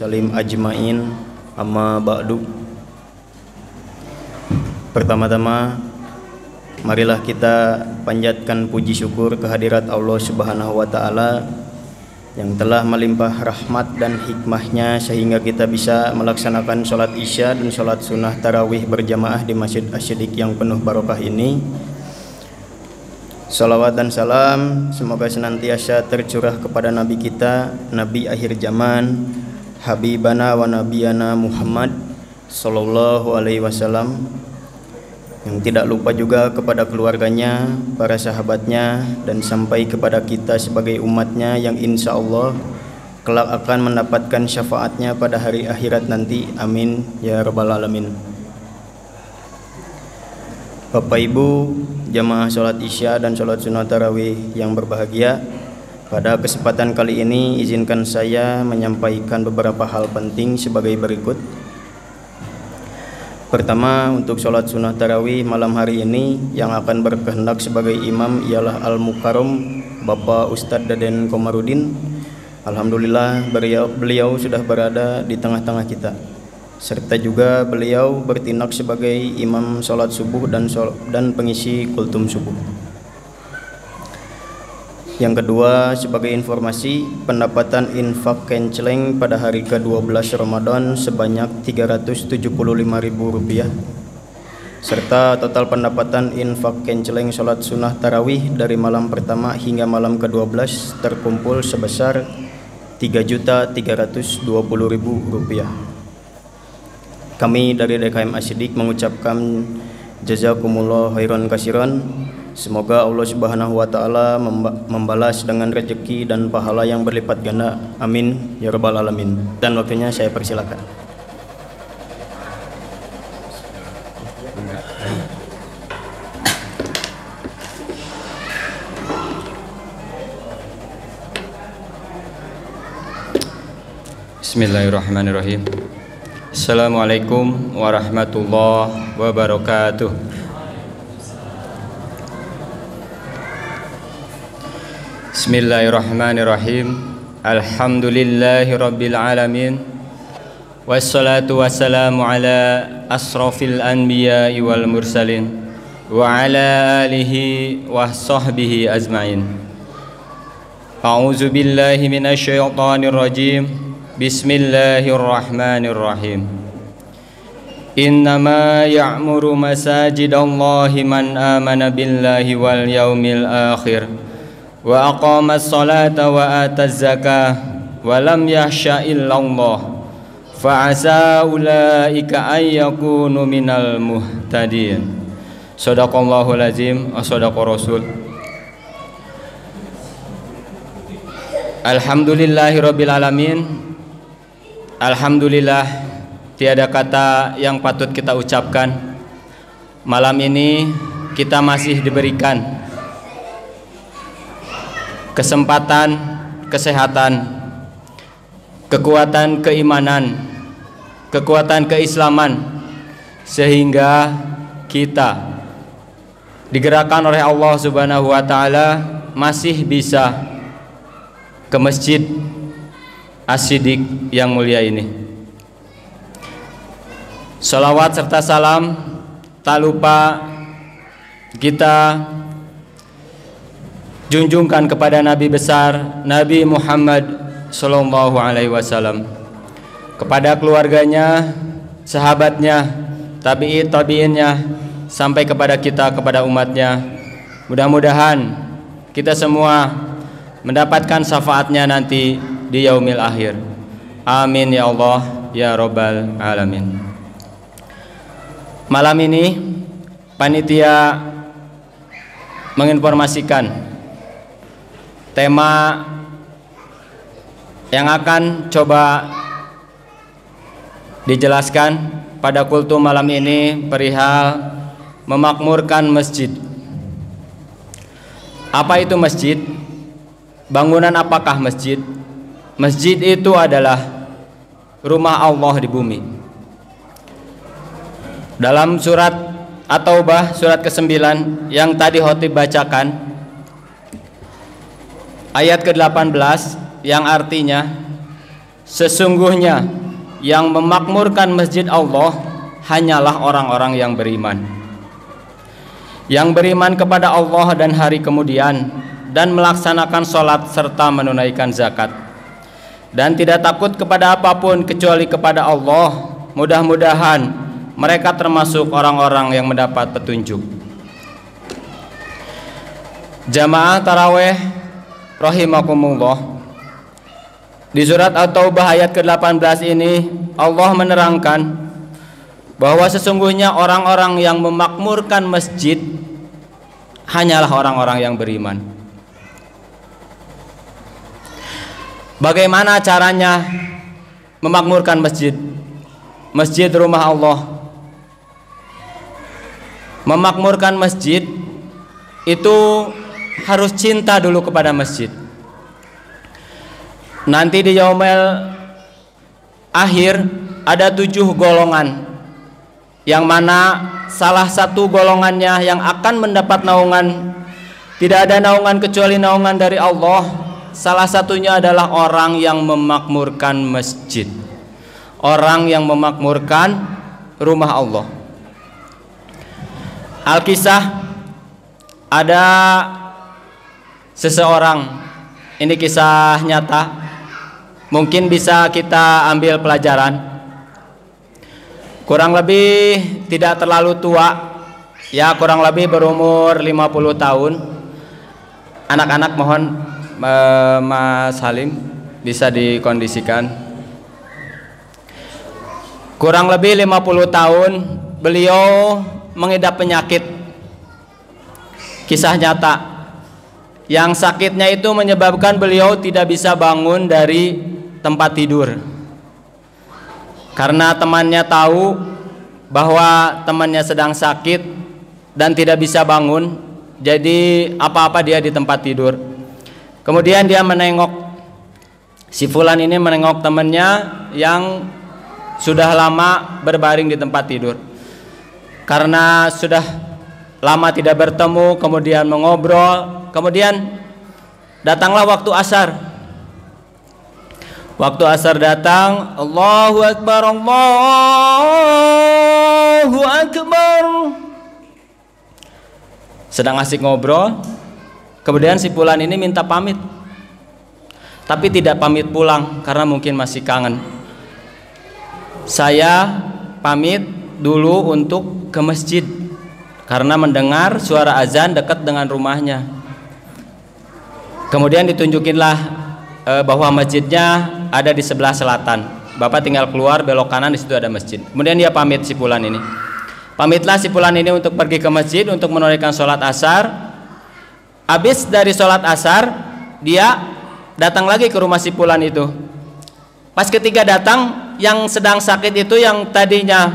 mursalin ajmain, amma ba'du. Pertama-tama marilah kita panjatkan puji syukur kehadirat Allah Subhanahu wa taala yang telah melimpah rahmat dan hikmahnya sehingga kita bisa melaksanakan sholat isya dan sholat sunnah tarawih berjamaah di Masjid Asy-Syidiq yang penuh barokah ini. Salawat dan salam semoga senantiasa tercurah kepada Nabi kita, Nabi akhir zaman, Habibana wa Nabiyana Muhammad Sallallahu Alaihi Wasallam, yang tidak lupa juga kepada keluarganya, para sahabatnya, dan sampai kepada kita sebagai umatnya yang insya Allah kelak akan mendapatkan syafaatnya pada hari akhirat nanti. Amin ya rabbal alamin. Bapak Ibu jamaah sholat isya dan sholat sunnah tarawih yang berbahagia, pada kesempatan kali ini izinkan saya menyampaikan beberapa hal penting sebagai berikut. Pertama, untuk sholat sunnah tarawih malam hari ini yang akan berkehendak sebagai imam ialah Al-Mukarram Bapak Ustadz Daden Komarudin. Alhamdulillah beliau sudah berada di tengah-tengah kita, serta juga beliau bertindak sebagai imam sholat subuh dan pengisi kultum subuh. Yang kedua, sebagai informasi, pendapatan infak kenceleng pada hari ke-12 Ramadan sebanyak Rp375.000, serta total pendapatan infak kenceleng sholat sunnah tarawih dari malam pertama hingga malam ke-12 terkumpul sebesar Rp3.320.000. Kami dari DKM Asy-Syidiq mengucapkan jazakumullah khairan kasiran. Semoga Allah Subhanahu wa taala membalas dengan rezeki dan pahala yang berlipat ganda. Amin ya rabbal alamin. Dan waktunya saya persilakan. Bismillahirrahmanirrahim. Assalamualaikum warahmatullahi wabarakatuh. Bismillahirrahmanirrahim. Alhamdulillahi rabbil alamin. Wassalatu wassalamu ala asrafil anbiya'i wal mursalin wa ala alihi wa sahbihi ajma'in. A'udzu billahi minasy syaithanir rajim. Bismillahirrahmanirrahim. Innama ya'muru masajidallahi man amana billahi wal yaumil akhir wa aqamas salata wa ataz zakah wa lam yakhsha illallah fa asa ulaika ay yakunu minal muhtadin. Shadaqallahul azim wa shadaqa rasul. Alhamdulillahirabbil alamin. Alhamdulillah, tiada kata yang patut kita ucapkan. Malam ini kita masih diberikan kesempatan, kesehatan, kekuatan keimanan, kekuatan keislaman, sehingga kita digerakkan oleh Allah Subhanahu wa taala masih bisa ke Masjid Asy-Syidiq yang mulia ini. Salawat serta salam tak lupa kita junjungkan kepada Nabi besar Nabi Muhammad Sallallahu Alaihi Wasallam, kepada keluarganya, sahabatnya, tabi'innya, sampai kepada kita, kepada umatnya. Mudah-mudahan kita semua mendapatkan syafaatnya nanti di yaumil akhir. Amin ya Allah ya rabbal alamin. Malam ini panitia menginformasikan tema yang akan coba dijelaskan pada kultum malam ini perihal memakmurkan masjid. Apa itu masjid? Bangunan apakah masjid? Masjid itu adalah rumah Allah di bumi. Dalam surat At-Taubah surat ke-9 yang tadi khotib bacakan, ayat ke-18 yang artinya sesungguhnya yang memakmurkan masjid Allah hanyalah orang-orang yang beriman. Yang beriman kepada Allah dan hari kemudian, dan melaksanakan sholat serta menunaikan zakat, dan tidak takut kepada apapun kecuali kepada Allah. Mudah-mudahan mereka termasuk orang-orang yang mendapat petunjuk. Jamaah taraweh rahimakumullah, di surat At-Taubah ayat ke-18 ini Allah menerangkan bahwa sesungguhnya orang-orang yang memakmurkan masjid hanyalah orang-orang yang beriman. Bagaimana caranya memakmurkan masjid? Masjid rumah Allah. Memakmurkan masjid itu harus cinta dulu kepada masjid. Nanti di yaumil akhir ada 7 golongan, yang mana salah satu golongannya yang akan mendapat naungan, tidak ada naungan kecuali naungan dari Allah. Salah satunya adalah orang yang memakmurkan masjid, orang yang memakmurkan rumah Allah. Alkisah, ada seseorang, ini kisah nyata, mungkin bisa kita ambil pelajaran. Kurang lebih tidak terlalu tua, ya kurang lebih berumur 50 tahun. Anak-anak mohon Mas Halim bisa dikondisikan. Kurang lebih 50 tahun beliau mengidap penyakit. Kisah nyata. Yang sakitnya itu menyebabkan beliau tidak bisa bangun dari tempat tidur. Karena temannya tahu bahwa temannya sedang sakit dan tidak bisa bangun, jadi apa-apa dia di tempat tidur. Kemudian dia menengok, si fulan ini menengok temannya yang sudah lama berbaring di tempat tidur. Karena sudah lama tidak bertemu, kemudian mengobrol, kemudian datanglah waktu asar. Waktu asar datang, Allahu Akbar, Allahu Akbar. Sedang asik ngobrol, kemudian si fulan ini minta pamit, tapi tidak pamit pulang karena mungkin masih kangen. Saya pamit dulu untuk ke masjid karena mendengar suara azan dekat dengan rumahnya. Kemudian ditunjukinlah bahwa masjidnya ada di sebelah selatan. Bapak tinggal keluar belok kanan, di situ ada masjid. Kemudian dia pamit si fulan ini. Pamitlah si fulan ini untuk pergi ke masjid untuk menunaikan sholat asar. Habis dari sholat asar, dia datang lagi ke rumah si fulan itu. Pas ketika datang, yang sedang sakit itu yang tadinya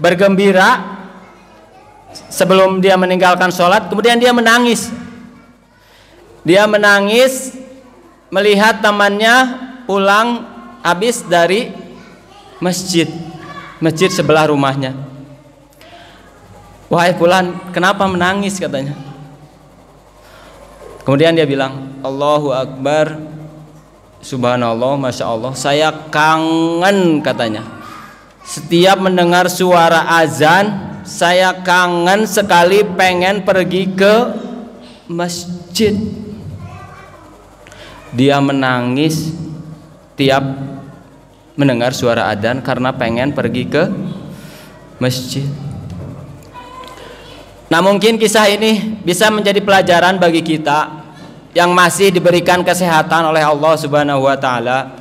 bergembira sebelum dia meninggalkan sholat, kemudian dia menangis. Dia menangis melihat temannya pulang habis dari masjid sebelah rumahnya. Wahai fulan, kenapa menangis, katanya. Kemudian dia bilang, Allahu Akbar, subhanallah, masya Allah, saya kangen, katanya. Setiap mendengar suara azan, saya kangen sekali pengen pergi ke masjid. Dia menangis tiap mendengar suara adzan karena pengen pergi ke masjid. Nah, mungkin kisah ini bisa menjadi pelajaran bagi kita yang masih diberikan kesehatan oleh Allah Subhanahu wa taala.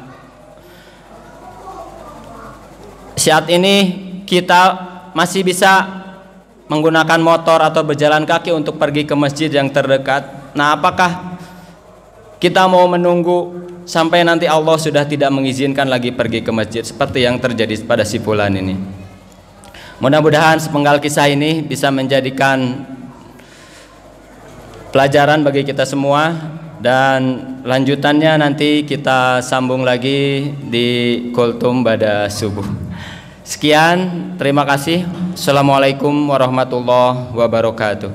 Saat ini kita masih bisa menggunakan motor atau berjalan kaki untuk pergi ke masjid yang terdekat. Nah, apakah kita mau menunggu sampai nanti Allah sudah tidak mengizinkan lagi pergi ke masjid seperti yang terjadi pada si fulan ini? Mudah-mudahan sepenggal kisah ini bisa menjadikan pelajaran bagi kita semua, dan lanjutannya nanti kita sambung lagi di kultum pada subuh. Sekian, terima kasih. Assalamualaikum warahmatullahi wabarakatuh.